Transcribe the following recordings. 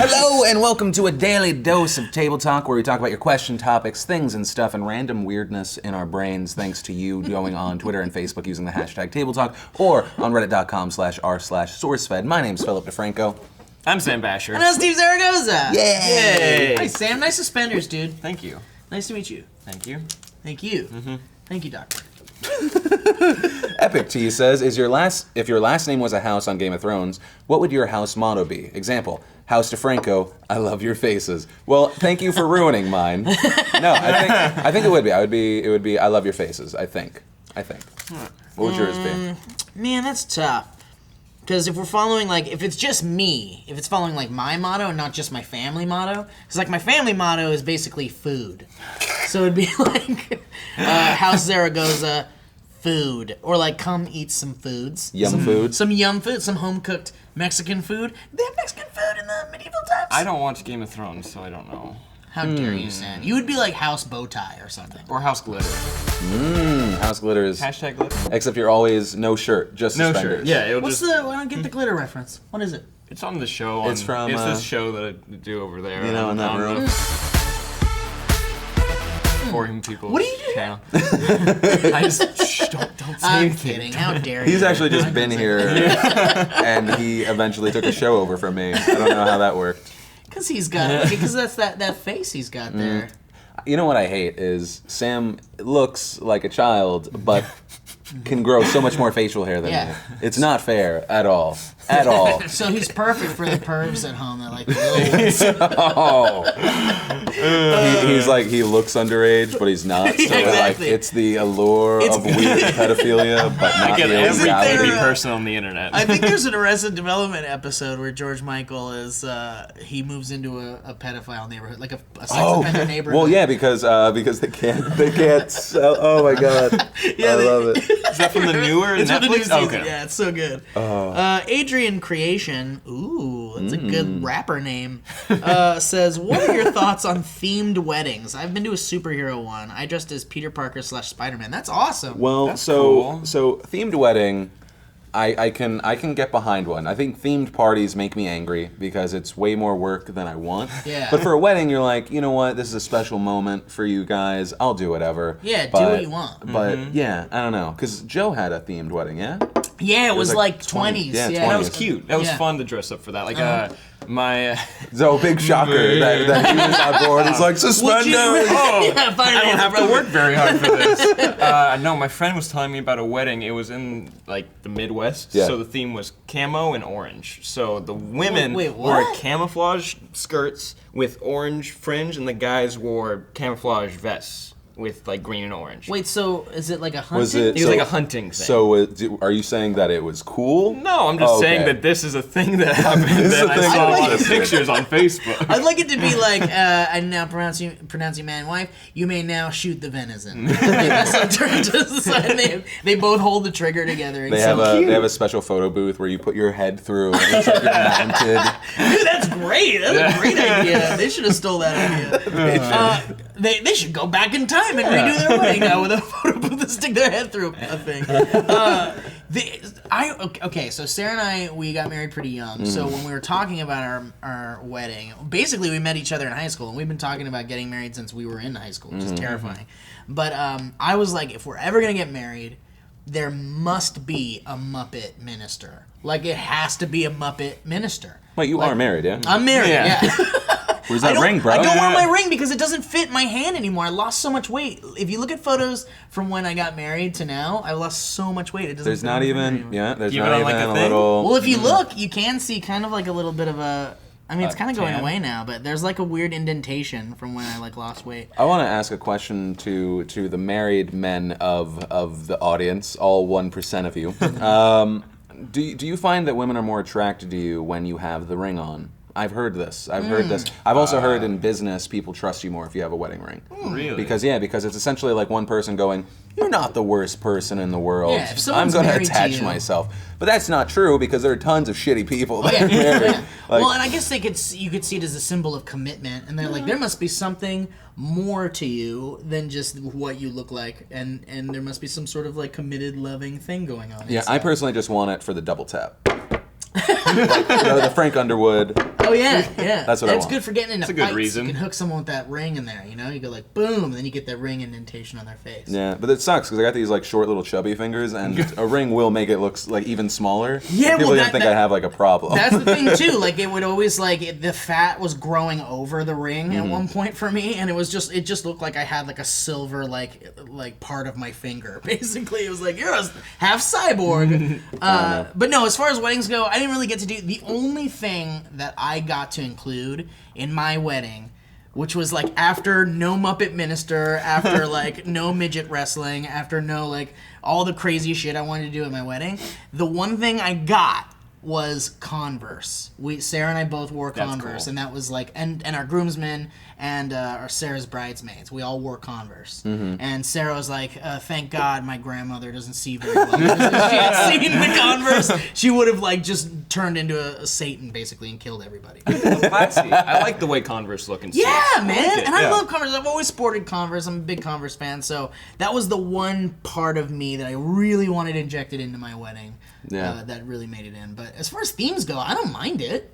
Hello and welcome to a daily dose of Table Talk, where we talk about your question topics, things and stuff, and random weirdness in our brains, thanks to you going on Twitter and Facebook using the hashtag Table Talk, or on reddit.com/r/sourcefed. My name's Philip DeFranco. I'm Sam Basher. And I'm Steve Zaragoza. Yay! Hi, Sam. Nice suspenders, dude. Thank you. Nice to meet you. Thank you. Thank you. Thank you, Doctor. Epic T says, if your last name was a house on Game of Thrones, what would your house motto be? Example, House DeFranco, I love your faces. Well, thank you for ruining mine. No, I think it would be. It would be I love your faces, I think. What would yours be? Man, that's tough. Because if we're following, if it's just me, if it's following, my motto and not just my family motto, because, my family motto is basically food. So it'd be House Zaragoza, food. Or, come eat some foods. Food? Some yum food, some home-cooked Mexican food. They have Mexican food in the medieval times? I don't watch Game of Thrones, so I don't know. How dare you, Sam? You would be like House Bowtie or something. Or House Glitter. House Glitters. Hashtag glitter. Except you're always no shirt, just No suspenders. shirt. Yeah, I don't get the glitter reference. What is it? It's on the show. It's from, It's this show that I do over there. You know, in that room. For him people. What do you do? Channel. I just don't say I'm anything. kidding. How dare you? He's actually just been here, and he eventually took a show over from me. I don't know how that worked. Because he's got, because that's that face he's got there. You know what I hate is Sam looks like a child, but can grow so much more facial hair than me. It's not fair at all. At all. So he's perfect for the pervs at home that like the little ones. He looks underage, but he's not. So Exactly. it's the allure of weird pedophilia, but not Get the every reality. creepy person on the internet. I think there's an Arrested Development episode where George Michael is, he moves into a pedophile neighborhood, like a sex offender neighborhood. Well, yeah, because they can't sell. Oh my god, I love it. Is that from the newer It's Netflix? from the new season. Okay. Yeah, it's so good. Adrian Creation, ooh, that's a good rapper name, says, what are your thoughts on themed weddings? I've been to a superhero one. I dressed as Peter Parker / Spider-Man. That's awesome. Well, That's so cool. so themed wedding, I can get behind one. I think themed parties make me angry because it's way more work than I want. Yeah. But for a wedding, you're like, you know what? This is a special moment for you guys. I'll do whatever. Yeah, do what you want. But yeah, I don't know, because Joe had a themed wedding, yeah. Yeah, it was like like 20, 20s. yeah, Yeah, That was cute. That was Yeah. fun to dress up for that. My... So big shocker that he was on board. He's like suspenders. Yeah, I don't have to work very hard for this. No, my friend was telling me about a wedding. It was in the Midwest, Yeah. so the theme was camo and orange. So the women Wait, wore what? camouflage skirts with orange fringe, and the guys wore camouflage vests with green and orange. Wait, so is it like a hunting? Was it? It was like a hunting thing. So are you saying that it was cool? No, I'm just saying that this is a thing that happened. This is that a I thing saw that a lot of existed. pictures on Facebook. I'd like it to be like, I'm now pronouncing man and wife, you may now shoot the venison. That's what turned to the side. They both hold the trigger together. They have a special photo booth where you put your head through and it's like you're mounted. Dude, that's great. That's a great idea. They should have stole that idea. They should go back in time and redo their wedding now with a photo booth and stick their head through a thing. Okay, so Sarah and I, we got married pretty young. So when we were talking about our wedding, basically we met each other in high school, and we've been talking about getting married since we were in high school, which is terrifying. But I was like, if we're ever going to get married, there must be a Muppet minister. It has to be a Muppet minister. Wait, you are married, yeah? I'm married, Yeah. Where's that ring, bro? I don't want my ring because it doesn't fit my hand anymore. I lost so much weight. If you look at photos from when I got married to now, I lost so much weight. It doesn't. There's fit not my hand even, anymore. yeah, there's Give not it on, even a a thing? little... Well, if you look, you can see kind of a little bit of a. I mean, it's kind of going tan? away now, but there's a weird indentation from when I lost weight. I want to ask a question to the married men of the audience, all 1% of you. Do you find that women are more attracted to you when you have the ring on? I've heard this. I've also heard in business people trust you more if you have a wedding ring. Really? Because it's essentially like one person going, "You're not the worst person in the world. Yeah, if I'm someone's going to married to attach you." myself." But that's not true because there are tons of shitty people that are married. Yeah. Well, and I guess you could see it as a symbol of commitment, and they're like, there must be something more to you than just what you look like, and there must be some sort of committed, loving thing going on. Yeah, inside. I personally just want it for the double tap. The Frank Underwood. Oh yeah, yeah. That's what I It's want. good for getting into a good fights. reason. You can hook someone with that ring in there. You know, you go like boom, and then you get that ring indentation on their face. Yeah, but it sucks because I got these like short little chubby fingers, and a ring will make it look like even smaller. Yeah, people well, didn't think that- I have like a problem. That's the thing too. Like it would always the fat was growing over the ring at one point for me, and it just looked like I had like a silver like part of my finger. Basically, it was like you're a half cyborg. But no, as far as weddings go, I didn't really get to do. The only thing that I got to include in my wedding, which was like after no Muppet Minister, after like no midget wrestling, after no like all the crazy shit I wanted to do at my wedding, the one thing I got was Converse. Sarah and I both wore That's Converse, cool. and that was like, and our groomsmen and our Sarah's bridesmaids, we all wore Converse. And Sarah was like, "Thank God my grandmother doesn't see very well. Because if she had seen the Converse, she would have like just turned into a Satan basically and killed everybody." Classy. I like the way Converse look and Yeah, suits. man, like it, and I yeah. love Converse. I've always sported Converse. I'm a big Converse fan, so that was the one part of me that I really wanted injected into my wedding. Yeah. That really made it in. But as far as themes go, I don't mind it.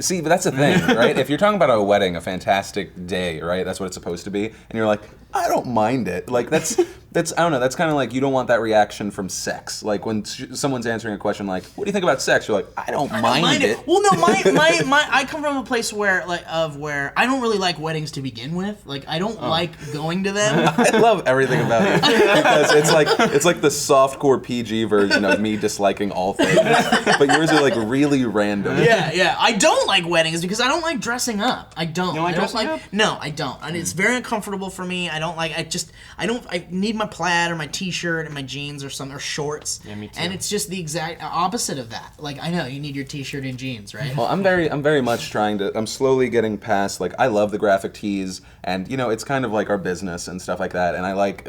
See, but that's the thing, right? If you're talking about a wedding, a fantastic day, right? That's what it's supposed to be, and you're like, I don't mind it. Like that's I don't know. That's kind of like you don't want that reaction from sex. Like when someone's answering a question like, "What do you think about sex?" You're like, I don't mind it. Well, no, my I come from a place where where I don't really like weddings to begin with. Like I don't like going to them. I love everything about it because it's like the softcore PG version of me disliking all things, but yours are like really random. Yeah. I don't like weddings because I don't like dressing up. I don't. don't like I don't dressing up? No, I don't. And it's very uncomfortable for me. I don't like. I need my plaid or my t-shirt and my jeans or something or shorts. Yeah, me too. And it's just the exact opposite of that. Like I know you need your t-shirt and jeans, right? Well, I'm very much I'm slowly getting past, like, I love the graphic tees, and, you know, it's kind of like our business and stuff like that, and I like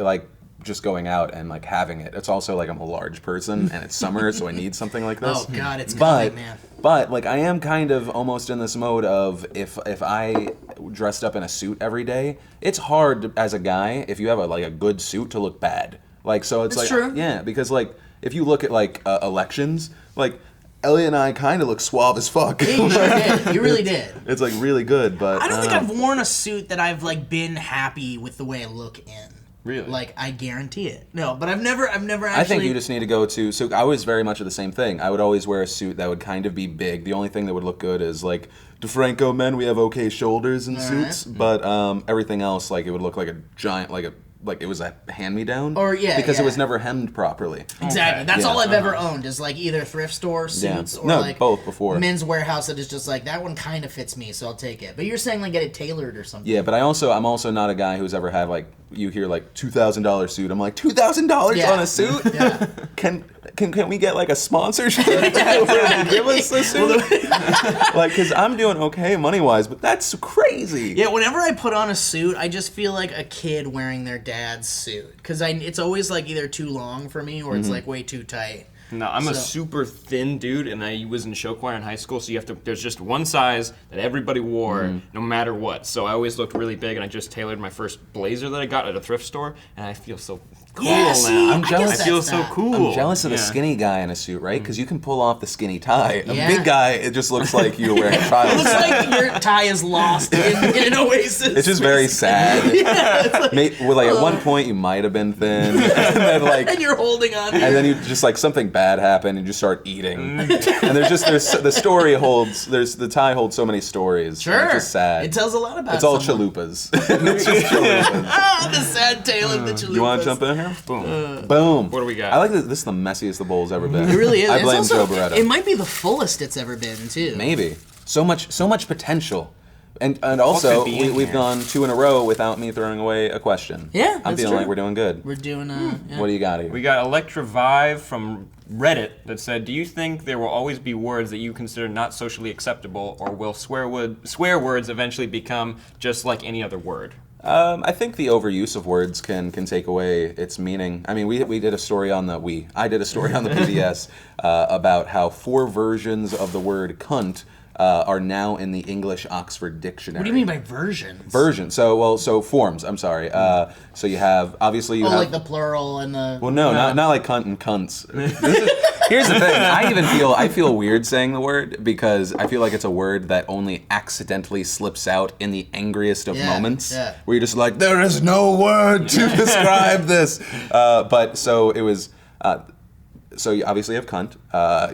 just going out and, like, having it. It's also, like, I'm a large person, and it's summer, so I need something like this. Oh, God, it's but, coming, man. But, like, I am kind of almost in this mode of if I dressed up in a suit every day, it's hard as a guy, if you have a good suit, to look bad. Like, so it's That's like, true. yeah, because, like, if you look at, like, elections, like, Elliot and I kind of look suave as fuck. Yeah, you sure did. You really did. It's like really good, but I don't think know. I've worn a suit that I've like been happy with the way I look in. Really? Like I guarantee it. No, but I've never actually. I think you just need to go to. So I was very much of the same thing. I would always wear a suit that would kind of be big. The only thing that would look good is like DeFranco men. We have okay shoulders in suits, but everything else, like it would look like a giant, like it was a hand-me-down. Or, yeah, because it yeah. was never hemmed properly. Exactly. That's Yeah. all I've ever owned is like either thrift store suits or No, like both before. Men's Warehouse that is just like that one kind of fits me, so I'll take it. But you're saying like get it tailored or something. Yeah, but I'm also not a guy who's ever had like you hear like $2,000 suit. I'm like $2,000 Yeah. on a suit. Yeah. Can we get like a sponsorship to give us the suit? Like, cause I'm doing okay money wise, but that's crazy. Yeah, whenever I put on a suit, I just feel like a kid wearing their dad's suit because it's always like either too long for me or it's like way too tight. No, I'm a So- super thin dude, and I was in show choir in high school, so there's just one size that everybody wore, no matter what. So I always looked really big, and I just tailored my first blazer that I got at a thrift store, and I feel so cool Yeah, see, now. I'm jealous I feel that's so that. cool. I'm jealous of the Yeah. skinny guy in a suit, right? Because you can pull off the skinny tie. A Yeah. big guy, it just looks like you're wearing a It child's looks tie. like your tie is lost in an oasis. It's just very sad. At one point you might have been thin, and then and you're holding on. and then you just like something bad happened and you just start eating. And there's the story holds the tie holds so many stories. Sure. And it's just sad. It tells a lot about It's all someone. chalupas. It's just chalupas. Ah, the sad tale of the chalupas. You want to jump in here? Boom. Boom. What do we got? I like this. This is the messiest the bowl's ever been. It really is. I It's blame also, Joe Beretta. It might be the fullest it's ever been too. Maybe so much potential. And also, could be in we've here? gone 2 in a row without me throwing away a question. Yeah, I'm that's feeling true. like we're doing good. We're doing yeah. What do you got here? We got Electra Vive from Reddit that said, "Do you think there will always be words that you consider not socially acceptable, or will swear words eventually become just like any other word?" I think the overuse of words can take away its meaning. I mean, I did a story on the PBS about how 4 versions of the word cunt are now in the English Oxford Dictionary. What do you mean by versions? Version. So forms. I'm sorry. So you have obviously like the plural and the. Well, no, not like cunt and cunts. Here's the thing. I feel weird saying the word because I feel like it's a word that only accidentally slips out in the angriest of moments. Yeah. Where you're just like, there is no word to describe this. But so it was. So you obviously have cunt.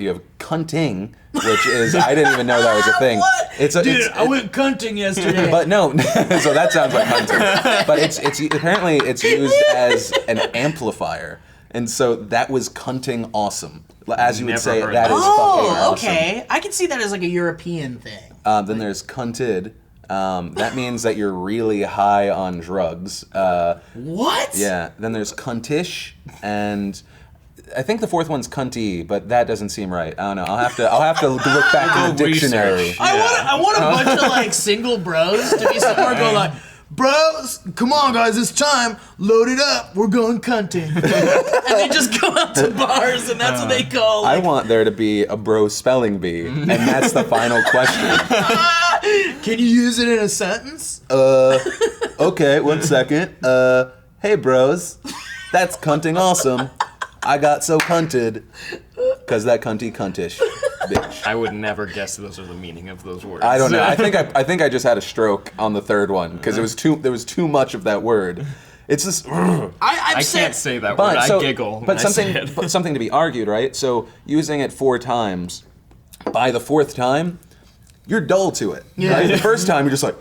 You have cunting, which is I didn't even know that was a thing. What? I went cunting yesterday. But no, so that sounds like hunting. But it's apparently it's used as an amplifier, and so that was cunting awesome. As you would Never say, heard that that. is fucking awesome. Okay. I can see that as like a European thing. Then there's cunted. That means that you're really high on drugs. What? Yeah. Then there's cuntish, and I think the fourth one's cunty, but that doesn't seem right. I don't know. I'll have to look back in the dictionary. Research. I want a bunch of like single bros to be somewhere and go like, bros, come on guys, it's time. Load it up. We're going cunting. And they just go out to bars, and that's what they call. I Like, want there to be a bro spelling bee, and that's the final question. can you use it in a sentence? Okay, 1 second. Hey bros, that's cunting awesome. I got so cunted, cause that cunty cuntish, bitch. I would never guess those are the meaning of those words. I don't know. I think I just had a stroke on the third one because there was too much of that word. It's just. I can't say that word. I giggle. But when I say it. something to be argued, right? So using it 4 times, by the 4th time, you're dull to it. Yeah. Right? The first time you're just like,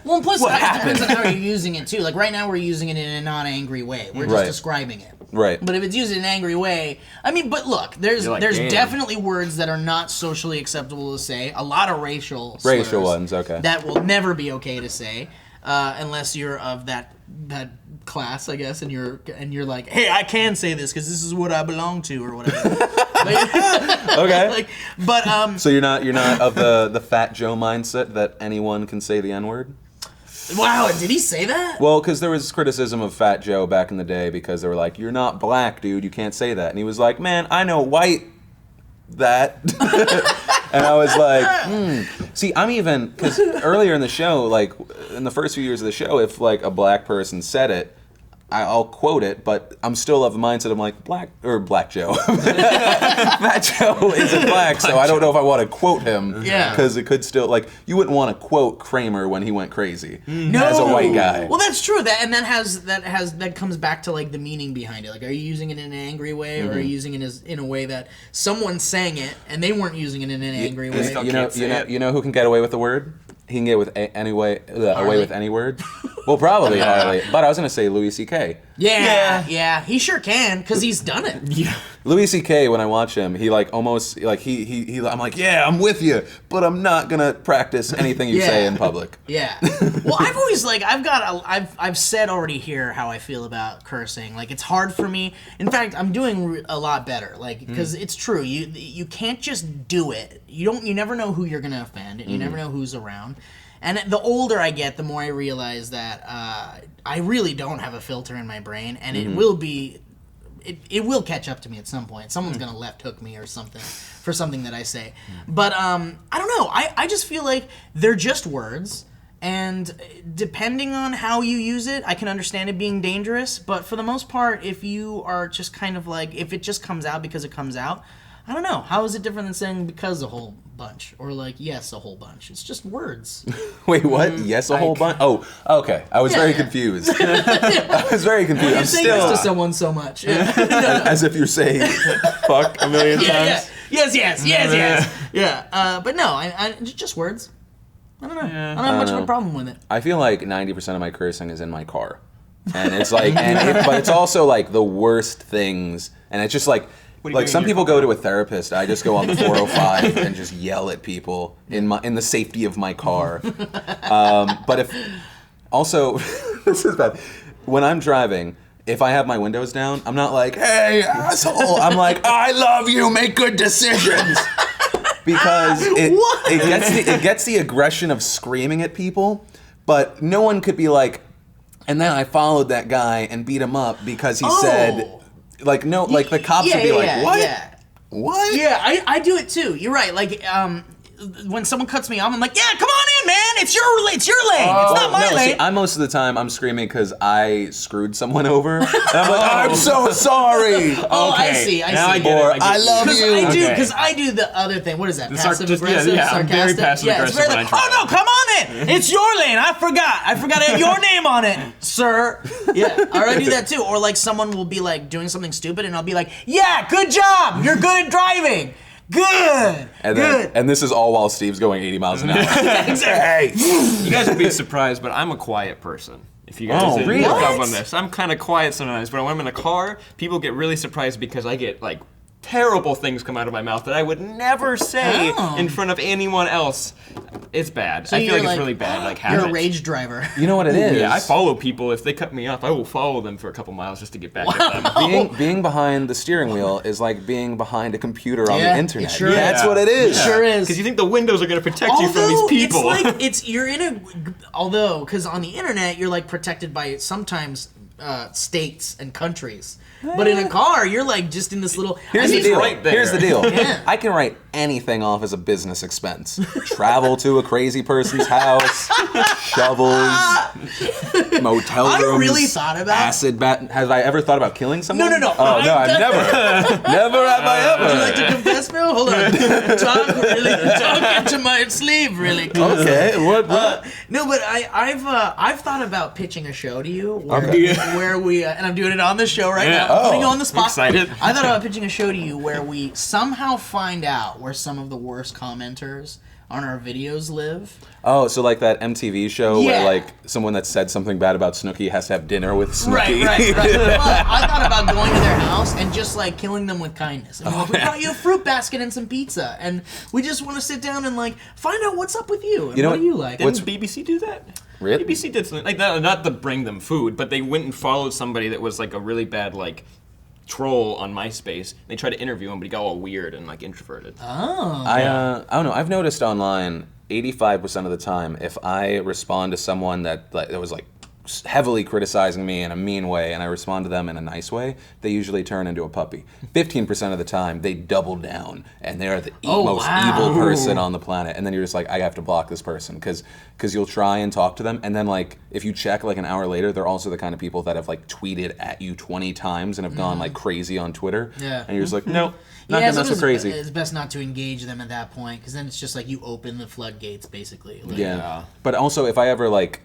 Well, and plus What it happened? depends on how you're using it too. Like right now, we're using it in a non-angry way. We're just Right. describing it. right. But if it's used in an angry way, I mean, but look, there's You're like, there's damn. definitely words that are not socially acceptable to say. A lot of racial slurs Racial ones, okay. that will never be okay to say, unless you're of that class, I guess, and you're like, hey, I can say this because this is what I belong to or whatever. Okay. But So you're not of the Fat Joe mindset that anyone can say the N-word? wow, did he say that? Well, because there was criticism of Fat Joe back in the day because they were like, "You're not black, dude. You can't say that." And he was like, "Man, I know white that." And I was like, See, I'm even because earlier in the show, like in the first few years of the show, if like a black person said it, I'll quote it, but I'm still of the mindset I'm like Black Joe. Fat Joe isn't black, so I don't know if I want to quote him. Yeah. Because it could still like you wouldn't want to quote Kramer when he went crazy No. as a white guy. Well, that's true. That comes back to like the meaning behind it. Like, are you using it in an angry way, or are you using it in a way that someone sang it and they weren't using it in an angry way? still can't say it. You know who can get away with the word? He can get with away Harley? with any word. Well, probably Harley, but I was gonna say Louis C.K. Yeah, he sure can because he's done it. Yeah. Louis C.K. when I watch him, he like almost like he I'm like, yeah, I'm with you, but I'm not gonna practice anything you say Yeah. in public. Yeah. Well, I've always like I've said already here how I feel about cursing. Like it's hard for me. In fact, I'm doing a lot better. Like because it's true. You can't just do it. You never know who you're gonna offend, and you never know who's around. And the older I get, the more I realize that I really don't have a filter in my brain, and it will be. It will catch up to me at some point. Someone's gonna left hook me or something for something that I say. But I don't know. I just feel like they're just words, and depending on how you use it, I can understand it being dangerous. But for the most part, if you are just kind of like, if it just comes out because it comes out, I don't know. How is it different than saying because a whole bunch or like yes a whole bunch? It's just words. Wait, what? Yes, a whole bunch. Oh, okay. I was very confused. I was very confused. I'm Saying this still to someone so much. Yeah. as if you're saying fuck a million Yeah, times. yeah. Yes. Yeah. But no, I just words. I don't know. I don't have much of a problem with it. I feel like 90% of my cursing is in my car, and it's like, but it's also like the worst things, and it's just like. What do you Like do in some your people car? go to a therapist, I just go on the 405 and just yell at people in the safety of my car. But if also this is bad. When I'm driving, if I have my windows down, I'm not like, "Hey, asshole." I'm like, "I love you. Make good decisions." Because it gets the aggression of screaming at people, but no one could be like, and then I followed that guy and beat him up because he said. Like no, like the cops would be like, "What? Yeah. What?" Yeah, I do it too. You're right. Like when someone cuts me off, I'm like, yeah, come on in, man. It's your lane. It's not my no, lane. see, most of the time I'm screaming because I screwed someone over. And I'm like, I'm so sorry. Oh, I see. Now I see. get it. Or I get I you. love you. Because I do the other thing. What is that? The Passive just- aggressive, yeah, I'm very sarcastic. passive Yeah, it's aggressive very when like, I try. oh no, come on in. It's your lane. I forgot to have your name on it, sir. Yeah, or I do that too. Or like someone will be like doing something stupid, and I'll be like, yeah, good job. You're good at driving. Good. And Good. and this is all while Steve's going 80 miles an hour. Exactly. You guys would be surprised, but I'm a quiet person. If you guys didn't really? pick up What? on this, I'm kind of quiet sometimes. But when I'm in a car, people get really surprised because I get like terrible things come out of my mouth that I would never say Oh. in front of anyone else. It's bad. I feel you're like it's like- really bad. Like You're habit. a rage driver. You know what it is? Yeah, I follow people. If they cut me off, I will follow them for a couple miles just to get back at them. Being behind the steering wheel is like being behind a computer on Yeah, the it internet. sure is. That's what it is. Sure is. Because you think the windows are going to protect you from these people. It's like you're in a because on the internet you're like protected by sometimes states and countries, but in a car you're like just in this little. Here's the He's deal. right there. Here's the deal. Yeah. I can write anything off as a business expense. Travel to a crazy person's house, shovels, motel I rooms. really thought about- acid bat. Have I ever thought about killing someone? No. Oh no, I've never. Never have I ever. Would you like to confess, Bill? Hold on. Talk into my sleeve, really. Close. Okay. What? No, but I've thought about pitching a show to you where, Okay. where we and I'm doing it on the show right now. Oh. Putting you on the spot. Excited. I thought about pitching a show to you where we somehow find out where some of the worst commenters on our videos live. Oh, so like that MTV show Yeah. where like someone that said something bad about Snooki has to have dinner with Snooki. Right. Well, I thought about going to their house and just like killing them with kindness. And like, we brought you a fruit basket and some pizza, and we just want to sit down and like find out what's up with you. And You know what what- do you like? Didn't BBC do that? Really? BBC did something like that. Not to bring them food, but they went and followed somebody that was like a really bad like troll on MySpace. They tried to interview him, but he got all weird and like introverted. I don't know. I've noticed online, 85% of the time, if I respond to someone that was like heavily criticizing me in a mean way, and I respond to them in a nice way, they usually turn into a puppy. 15% of the time, they double down, and they are the most wow. evil person on the planet. And then you're just like, I have to block this person, because you'll try and talk to them, and then like if you check like an hour later, they're also the kind of people that have like tweeted at you 20 times and have gone like crazy on Twitter. Yeah. And you're just like, no, not yeah, gonna mess with crazy. It's best not to engage them at that point because then it's just like you open the floodgates, basically. Like, Yeah. But also, if I ever like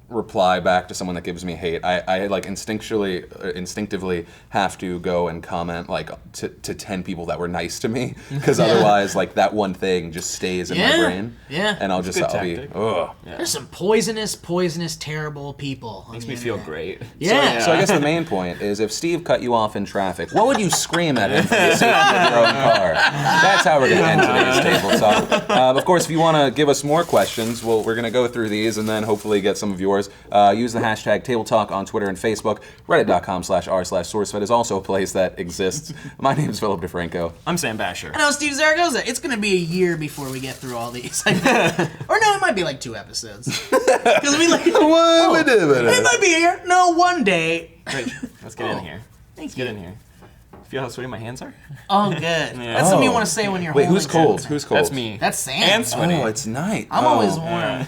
reply back to someone that gives me hate, I like instinctively have to go and comment like to 10 people that were nice to me, because otherwise like that one thing just stays in my Yeah. brain. Yeah. And I'll It's just a good I'll be tactic. ugh. There's some poisonous, terrible people. on Makes the me feel internet. great. Yeah. So I guess the main point is, if Steve cut you off in traffic, what would you scream at him for the safety of your own car? That's how we're going to end today's table talk. Of course, if you want to give us more questions, we're going to go through these and then hopefully get some of yours. Use the hashtag Table Talk on Twitter and Facebook. Reddit.com/r/SourceFed is also a place that exists. My name is Philip DeFranco. I'm Sam Basher. I know, Steve Zaragoza. It's going to be a year before we get through all these. I think. Or no, it might be like 2 episodes. Because we like. It might be a year. No, one day. Great. Let's get in here. Let's get in here. Feel how sweaty my hands are? Oh, good. That's something you want to say when you're Wait, holding who's cold? something. Who's cold? That's me. That's Sam. And sweaty. Oh, it's night. I'm always warm.